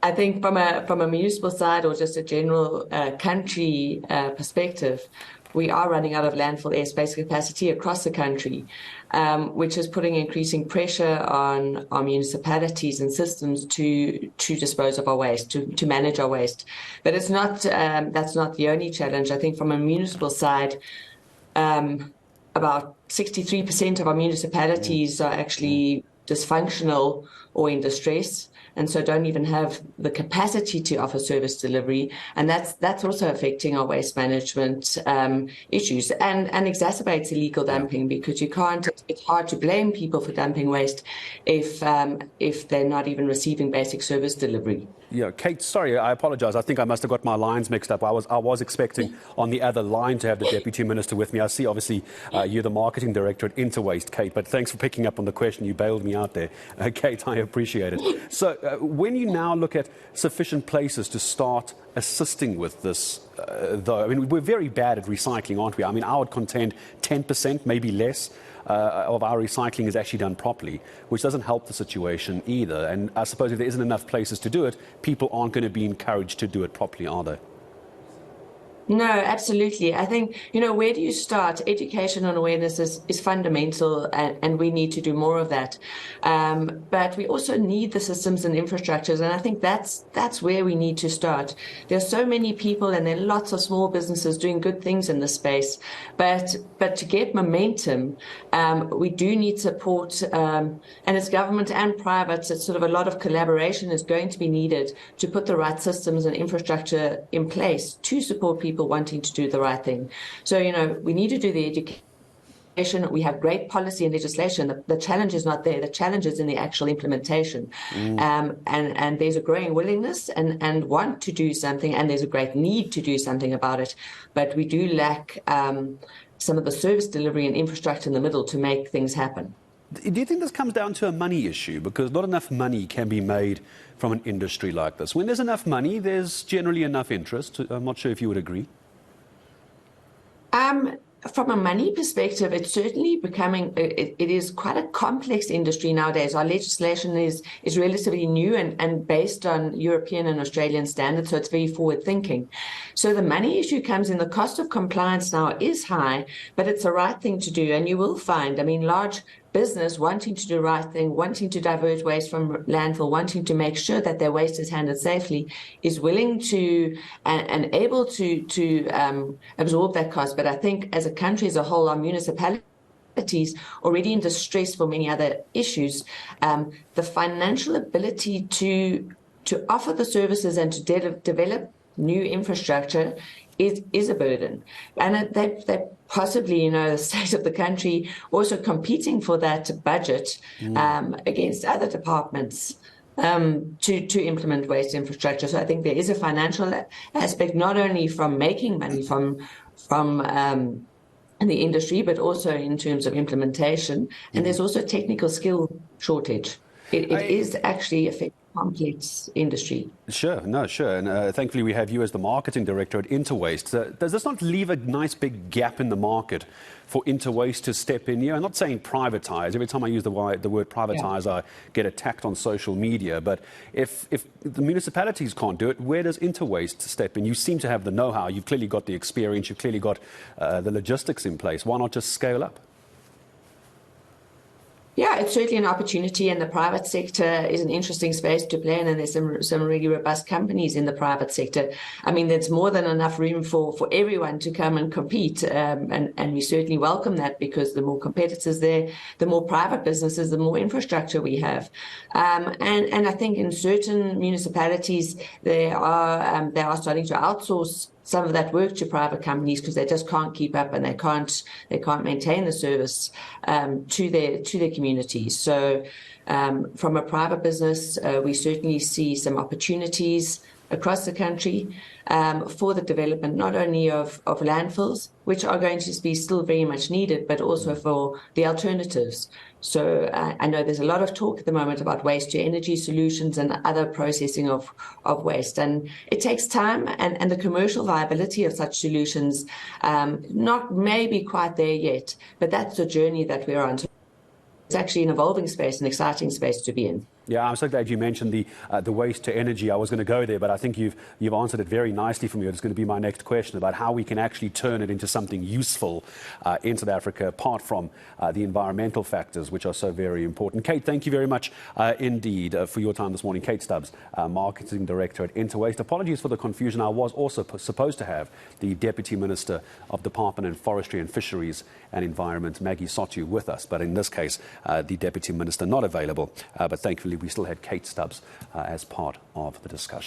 I think from a municipal side or just a general country perspective, we are running out of landfill airspace capacity across the country, which is putting increasing pressure on our municipalities and systems to dispose of our waste, to manage our waste. But it's not that's not the only challenge. I think from a municipal side, about 63% of our municipalities are actually dysfunctional or in distress, and so don't even have the capacity to offer service delivery. And that's also affecting our waste management issues and exacerbates illegal dumping, because you can't, it's hard to blame people for dumping waste if they're not even receiving basic service delivery. Yeah, Kate, sorry, I apologize. I think I must have got my lines mixed up. I was expecting on the other line to have the Deputy Minister with me. I see, obviously, you're the Marketing Director at Interwaste, Kate, but thanks for picking up on the question. You bailed me out there. Kate, I appreciate it. So when you now look at sufficient places to start assisting with this, though, I mean, we're very bad at recycling, aren't we? I mean, I would contend 10%, maybe less, of our recycling is actually done properly, which doesn't help the situation either. And I suppose if there isn't enough places to do it, people aren't going to be encouraged to do it properly, are they? No, absolutely. I think, where do you start? Education and awareness is fundamental, and we need to do more of that. But we also need the systems and infrastructures, and I think that's where we need to start. There are so many people, and there are lots of small businesses doing good things in this space. But to get momentum, we do need support, and it's government and private. It's sort of a lot of collaboration is going to be needed to put the right systems and infrastructure in place to support people wanting to do the right thing. So, we need to do the education. We have great policy and legislation. The challenge is not there. The challenge is in the actual implementation. And there's a growing willingness and want to do something, and there's a great need to do something about it. But we do lack some of the service delivery and infrastructure in the middle to make things happen. Do you think this comes down to a money issue? Because not enough money can be made from an industry like this. When there's enough money, there's generally enough interest. I'm not sure if you would agree. From a money perspective, it's certainly becoming, it is quite a complex industry nowadays. Our legislation is relatively new and based on European and Australian standards, so it's very forward thinking. So the money issue comes in. The cost of compliance now is high, but it's the right thing to do. And you will find, large business wanting to do the right thing, wanting to divert waste from landfill, wanting to make sure that their waste is handled safely, is willing to and able to absorb that cost. But I think as a country as a whole, our municipalities already in distress for many other issues, the financial ability to offer the services and to develop new infrastructure is a burden. And they possibly, the state of the country also competing for that budget against other departments to implement waste infrastructure. So I think there is a financial aspect, not only from making money from the industry, but also in terms of implementation. And there's also technical skill shortage. It is actually affecting complex industry. Sure. And thankfully we have you as the Marketing Director at Interwaste. Does this not leave a nice big gap in the market for Interwaste to step in here? I'm not saying privatize. Every time I use the word privatize, I get attacked on social media. But if the municipalities can't do it, where does Interwaste step in? You seem to have the know-how. You've clearly got the experience. You've clearly got the logistics in place. Why not just scale up? Yeah, it's certainly an opportunity, and the private sector is an interesting space to play in, and there's some really robust companies in the private sector. There's more than enough room for everyone to come and compete, and we certainly welcome that, because the more competitors there, the more private businesses, the more infrastructure we have. And I think in certain municipalities, they are starting to outsource some of that work to private companies because they just can't keep up, and they can't maintain the service to their communities. So from a private business, we certainly see some opportunities across the country for the development not only of landfills, which are going to be still very much needed, but also for the alternatives. So I know there's a lot of talk at the moment about waste to energy solutions and other processing of waste. And it takes time, and the commercial viability of such solutions, not maybe quite there yet, but that's the journey that we're on. So it's actually an evolving space, an exciting space to be in. Yeah, I'm so glad you mentioned the waste to energy. I was going to go there, but I think you've answered it very nicely for me. It's going to be my next question about how we can actually turn it into something useful in South Africa, apart from the environmental factors, which are so very important. Kate, thank you very much indeed for your time this morning. Kate Stubbs, Marketing Director at Interwaste. Apologies for the confusion. I was also supposed to have the Deputy Minister of Department of Forestry and Fisheries and Environment, Maggie Sotu, with us, but in this case, the Deputy Minister not available. But thankfully, we still had Kate Stubbs as part of the discussion.